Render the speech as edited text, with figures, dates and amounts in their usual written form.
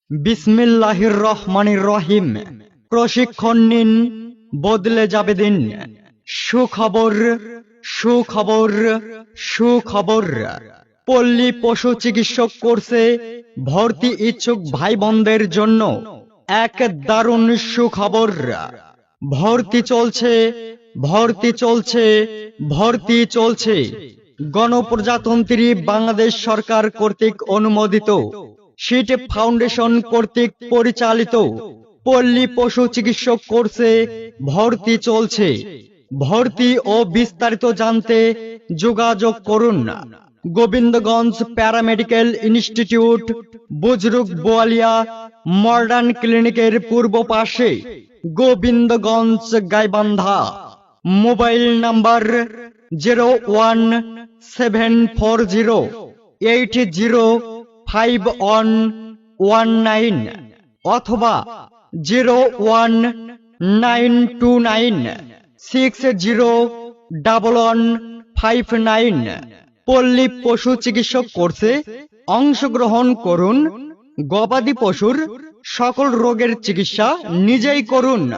বিসমিল্লাহির রহমানির রহিম। প্রশিক্ষণ নিন, বদলে যাবে দিন। সুখবর, সুখবর, সুখবর। পল্লী পশু চিকিৎসক কোর্সে ভর্তি ইচ্ছুক ভাই বোনদের জন্য এক দারুণ সুখবর। ভর্তি চলছে, ভর্তি চলছে, ভর্তি চলছে। গণপ্রজাতন্ত্রী বাংলাদেশ সরকার কর্তৃক অনুমোদিত, সিট ফাউন্ডেশন কর্তৃক পরিচালিত পল্লী পশু চিকিৎসক কোর্সে ভর্তি চলছে। ভর্তি ও বিস্তারিত জানতে যোগাযোগ করুন Gobindaganj paramedical institute, Bujruk Boalia modern ক্লিনিকের পূর্ব পাশে, গোবিন্দগঞ্জ গাইবান্ধা। মোবাইল নাম্বার 0170805119 অথবা 0192960159। পল্লী পশু চিকিৎসক কোর্সে অংশগ্রহণ করুন। গবাদি পশুর সকল রোগের চিকিৎসা নিজেই করুন।